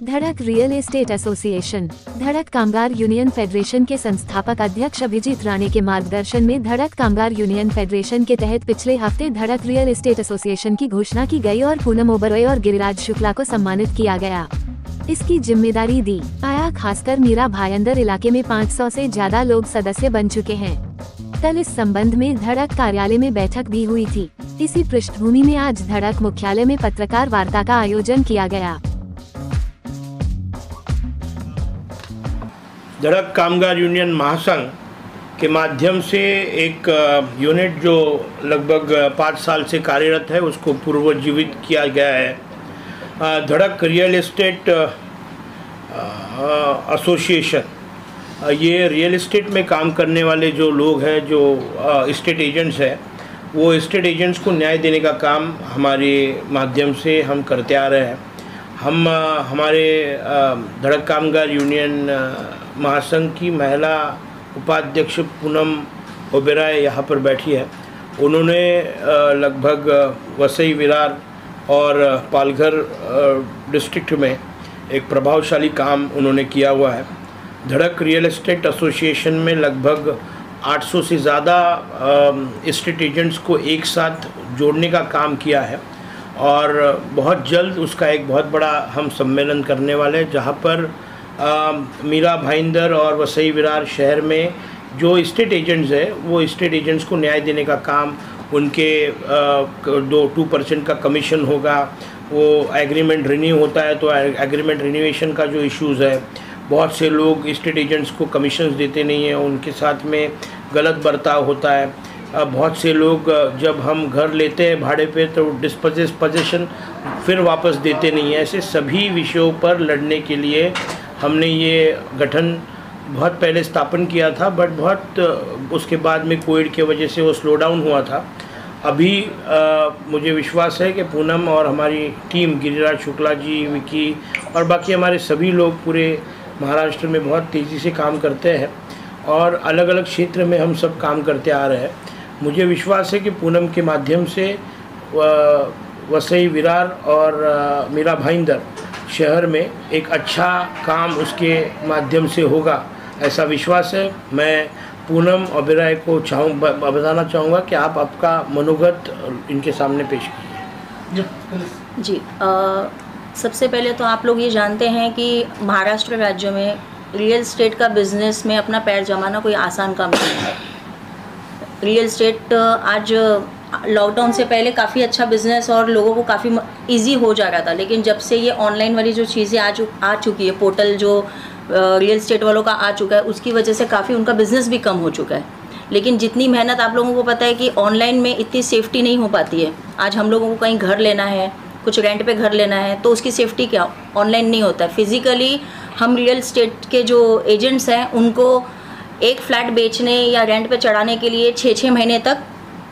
धड़क real estate association. धड़क कामगार यूनियन फेडरेशन के संस्थापक अध्यक्ष अभिजीत राणे के मार्गदर्शन में धड़क कामगार यूनियन फेडरेशन के तहत पिछले हफ्ते धड़क रियल एस्टेट एसोसिएशन की घोषणा की गई और पूनम ओबरॉय और गिरिराज शुक्ला को सम्मानित किया गया। इसकी जिम्मेदारी दी आया खासकर मीरा भाईंदर इलाके में 500 से ज्यादा लोग सदस्य बन चुके हैं। कल इस संबंध में धड़क कार्यालय में बैठक भी हुई थी। इसी पृष्ठभूमि में आज धड़क मुख्यालय में पत्रकार वार्ता का आयोजन किया गया। धड़क कामगार यूनियन महासंघ के माध्यम से एक यूनिट जो लगभग 5 साल से कार्यरत है उसको पुनर्जीवित किया गया है। धड़क रियल एस्टेट एसोसिएशन, ये रियल एस्टेट में काम करने वाले जो लोग हैं, जो एस्टेट एजेंट्स हैं, वो एस्टेट एजेंट्स को न्याय देने का काम हमारे माध्यम से हम करते आ रहे हैं। हम हमारे धड़क कामगार यूनियन महासंघ की महिला उपाध्यक्ष पूनम ओबेरॉय यहाँ पर बैठी है। उन्होंने लगभग वसई विरार और पालघर डिस्ट्रिक्ट में एक प्रभावशाली काम उन्होंने किया हुआ है। धड़क रियल एस्टेट एसोसिएशन में लगभग 800 से ज़्यादा एस्टेट एजेंट्स को एक साथ जोड़ने का काम किया है और बहुत जल्द उसका एक बहुत बड़ा हम सम्मेलन करने वाले हैं, जहाँ पर मीरा भाईंदर और वसई विरार शहर में जो एस्टेट एजेंट्स हैं, वो एस्टेट एजेंट्स को न्याय देने का काम, उनके 2% का कमीशन होगा, वो एग्रीमेंट रिन्यू होता है तो एग्रीमेंट रिन्यूएशन का जो इश्यूज़ है, बहुत से लोग एस्टेट एजेंट्स को कमीशंस देते नहीं हैं, उनके साथ में गलत बर्ताव होता है। बहुत से लोग जब हम घर लेते हैं भाड़े पे तो डिस्पोजेशन फिर वापस देते नहीं हैं। ऐसे सभी विषयों पर लड़ने के लिए हमने ये गठन बहुत पहले स्थापन किया था, बट बहुत उसके बाद में कोविड की वजह से वो स्लो डाउन हुआ था। अभी मुझे विश्वास है कि पूनम और हमारी टीम, गिरिराज शुक्ला जी, विकी और बाकी हमारे सभी लोग पूरे महाराष्ट्र में बहुत तेज़ी से काम करते हैं और अलग अलग क्षेत्र में हम सब काम करते आ रहे हैं। मुझे विश्वास है कि पूनम के माध्यम से वसई विरार और मीरा भाईंदर शहर में एक अच्छा काम उसके माध्यम से होगा, ऐसा विश्वास है। मैं पूनम ओबेरॉय को बताना चाहूँगा कि आप आपका मनोगत इनके सामने पेश कीजिए। जी, सबसे पहले तो आप लोग ये जानते हैं कि महाराष्ट्र राज्य में रियल एस्टेट का बिज़नेस में अपना पैर जमाना कोई आसान काम नहीं है। रियल एस्टेट आज लॉकडाउन से पहले काफ़ी अच्छा बिज़नेस और लोगों को काफ़ी इजी हो जा रहा था, लेकिन जब से ये ऑनलाइन वाली जो चीज़ें आ चुकी है, पोर्टल जो रियल एस्टेट वालों का आ चुका है, उसकी वजह से काफ़ी उनका बिज़नेस भी कम हो चुका है। लेकिन जितनी मेहनत, आप लोगों को पता है कि ऑनलाइन में इतनी सेफ्टी नहीं हो पाती है। आज हम लोगों को कहीं घर लेना है, कुछ रेंट पे घर लेना है, तो उसकी सेफ्टी क्या ऑनलाइन नहीं होता है। फिज़िकली हम रियल एस्टेट के जो एजेंट्स हैं उनको एक फ्लैट बेचने या रेंट पे चढ़ाने के लिए 6-6 महीने तक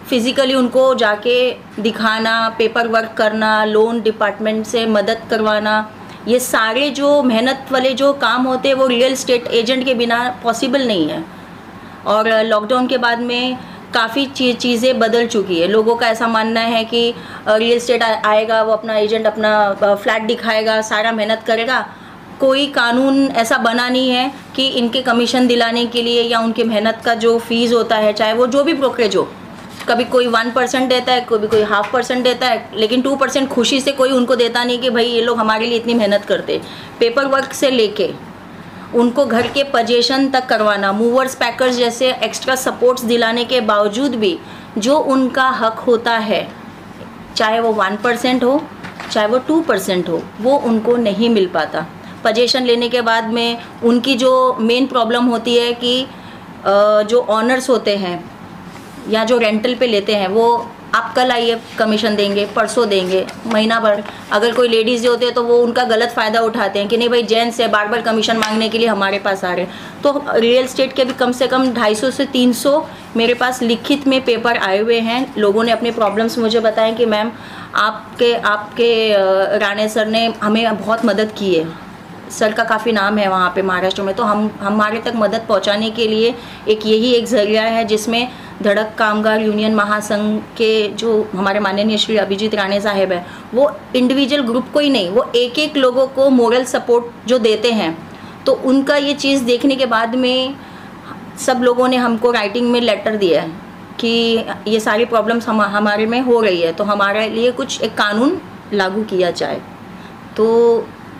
फिज़िकली उनको जाके दिखाना, पेपर वर्क करना, लोन डिपार्टमेंट से मदद करवाना, ये सारे जो मेहनत वाले जो काम होते हैं वो रियल एस्टेट एजेंट के बिना पॉसिबल नहीं है। और लॉकडाउन के बाद में काफ़ी चीज़ें बदल चुकी है। लोगों का ऐसा मानना है कि रियल एस्टेट आएगा, वो अपना एजेंट अपना फ्लैट दिखाएगा, सारा मेहनत करेगा। कोई कानून ऐसा बना नहीं है कि इनके कमीशन दिलाने के लिए या उनके मेहनत का जो फीस होता है, चाहे वो जो भी ब्रोकरेज हो, कभी कोई 1% देता है, कभी कोई 0.5% देता है, लेकिन 2% खुशी से कोई उनको देता नहीं कि भाई ये लोग हमारे लिए इतनी मेहनत करते। पेपर वर्क से लेके उनको घर के पोजीशन तक करवाना, मूवर्स पैकर्स जैसे एक्स्ट्रा सपोर्ट्स दिलाने के बावजूद भी जो उनका हक होता है, चाहे वो 1% हो चाहे वो 2% हो, वो उनको नहीं मिल पाता। पोजीशन लेने के बाद में उनकी जो मेन प्रॉब्लम होती है कि जो ऑनर्स होते हैं या जो रेंटल पे लेते हैं, वो आप कल आइए कमीशन देंगे, परसों देंगे, महीना भर। अगर कोई लेडीज़ होते हैं तो वो उनका गलत फ़ायदा उठाते हैं कि नहीं भाई जेंट्स है, बार बार कमीशन मांगने के लिए हमारे पास आ रहे हैं। तो रियल एस्टेट के भी कम से कम 250 से 300 मेरे पास लिखित में पेपर आए हुए हैं। लोगों ने अपने प्रॉब्लम्स मुझे बताएं कि मैम आपके राणे सर ने हमें बहुत मदद की है, सर का काफ़ी नाम है वहाँ पे महाराष्ट्र में, तो हम हमारे तक मदद पहुँचाने के लिए एक यही एक ज़रिया है जिसमें धड़क कामगार यूनियन महासंघ के जो हमारे माननीय श्री अभिजीत राणे साहब है, वो इंडिविजुअल ग्रुप को ही नहीं, वो एक एक लोगों को मोरल सपोर्ट जो देते हैं, तो उनका ये चीज़ देखने के बाद में सब लोगों ने हमको राइटिंग में लेटर दिया है कि ये सारी प्रॉब्लम्स हमारे में हो रही है, तो हमारे लिए कुछ एक कानून लागू किया जाए। तो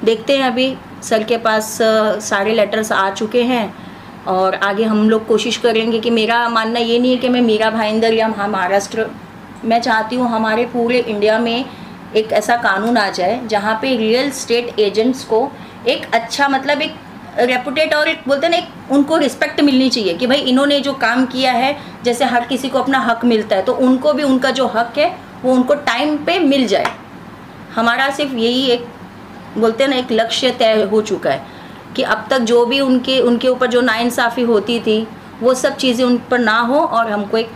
देखते हैं, अभी सर के पास सारे लेटर्स आ चुके हैं और आगे हम लोग कोशिश करेंगे कि मेरा मानना ये नहीं है कि मैं मीरा भाईंदर या महाराष्ट्र, मैं चाहती हूँ हमारे पूरे इंडिया में एक ऐसा कानून आ जाए जहाँ पे रियल एस्टेट एजेंट्स को एक अच्छा मतलब एक रेपुटेड और एक बोलते हैं ना, एक उनको रिस्पेक्ट मिलनी चाहिए कि भाई इन्होंने जो काम किया है, जैसे हर किसी को अपना हक मिलता है, तो उनको भी उनका जो हक है वो उनको टाइम पे मिल जाए। हमारा सिर्फ यही एक बोलते हैं ना एक लक्ष्य तय हो चुका है कि अब तक जो भी उनके ऊपर जो नाइंसाफ़ी होती थी वो सब चीज़ें उन पर ना हो और हमको एक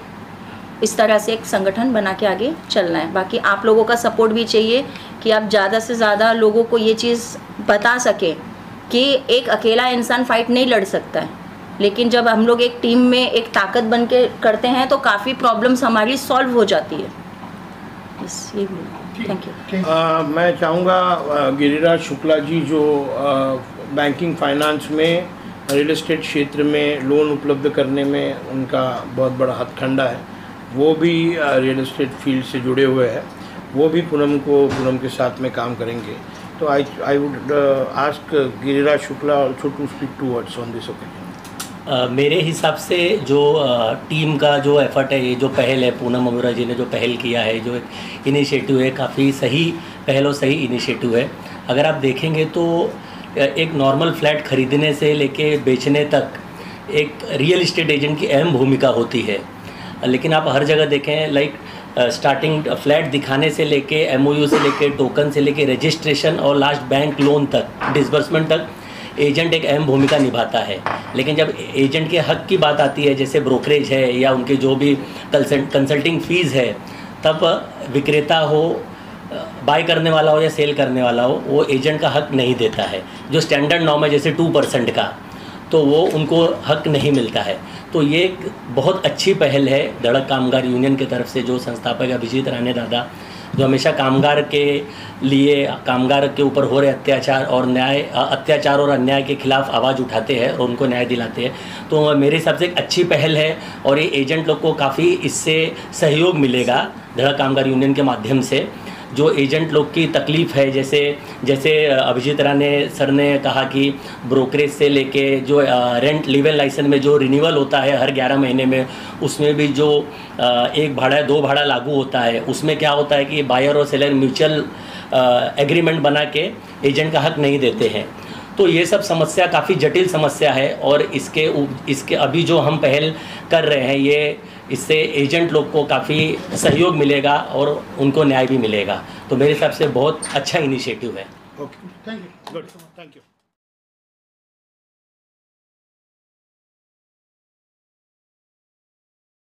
इस तरह से एक संगठन बना के आगे चलना है। बाकी आप लोगों का सपोर्ट भी चाहिए कि आप ज़्यादा से ज़्यादा लोगों को ये चीज़ बता सकें कि एक अकेला इंसान फाइट नहीं लड़ सकता है, लेकिन जब हम लोग एक टीम में एक ताकत बन के करते हैं तो काफ़ी प्रॉब्लम्स हमारी सॉल्व हो जाती है। बस ये भी। Thank you. मैं चाहूँगा गिरिराज शुक्ला जी जो बैंकिंग फाइनेंस में रियल एस्टेट क्षेत्र में लोन उपलब्ध करने में उनका बहुत बड़ा हथकंडा है, वो भी रियल एस्टेट फील्ड से जुड़े हुए हैं, वो भी पूनम के साथ में काम करेंगे। तो I would ask Giriraj Shukla also to speak two words on this occasion. मेरे हिसाब से जो टीम का जो एफर्ट है, ये जो पहल है, पूनम अरोरा जी ने जो पहल किया है, जो एक इनिशिएटिव है, काफ़ी सही पहल और सही इनिशिएटिव है। अगर आप देखेंगे तो एक नॉर्मल फ्लैट खरीदने से लेके बेचने तक एक रियल इस्टेट एजेंट की अहम भूमिका होती है, लेकिन आप हर जगह देखें लाइक स्टार्टिंग फ्लैट दिखाने से लेके MOU से लेके टोकन से लेके रजिस्ट्रेशन और लास्ट बैंक लोन तक डिसबर्समेंट तक एजेंट एक अहम भूमिका निभाता है। लेकिन जब एजेंट के हक की बात आती है, जैसे ब्रोकरेज है या उनके जो भी कंसल्टिंग फ़ीस है, तब विक्रेता हो, बाय करने वाला हो या सेल करने वाला हो, वो एजेंट का हक नहीं देता है। जो स्टैंडर्ड नॉर्म है जैसे 2% का, तो वो उनको हक नहीं मिलता है। तो ये एक बहुत अच्छी पहल है धड़क कामगार यूनियन की तरफ से, जो संस्थापक अभिजीत राणे दादा जो हमेशा कामगार के लिए, कामगार के ऊपर हो रहे अत्याचार और अन्याय के खिलाफ आवाज़ उठाते हैं और उनको न्याय दिलाते हैं। तो मेरे हिसाब से एक अच्छी पहल है और ये एजेंट लोग को काफ़ी इससे सहयोग मिलेगा धड़क कामगार यूनियन के माध्यम से। जो एजेंट लोग की तकलीफ़ है, जैसे अभिजीत राणे सर ने कहा कि ब्रोकरेज से लेके जो रेंट लिवल लाइसेंस में जो रिन्यूअल होता है हर 11 महीने में, उसमें भी जो 1 भाड़ा 2 भाड़ा लागू होता है, उसमें क्या होता है कि बायर और सेलर म्यूचुअल एग्रीमेंट बना के एजेंट का हक नहीं देते हैं। तो ये सब समस्या काफ़ी जटिल समस्या है और इसके अभी जो हम पहल कर रहे हैं, ये इससे एजेंट लोग को काफ़ी सहयोग मिलेगा और उनको न्याय भी मिलेगा। तो मेरे हिसाब से बहुत अच्छा इनिशिएटिव है। Okay, thank you, good, thank you.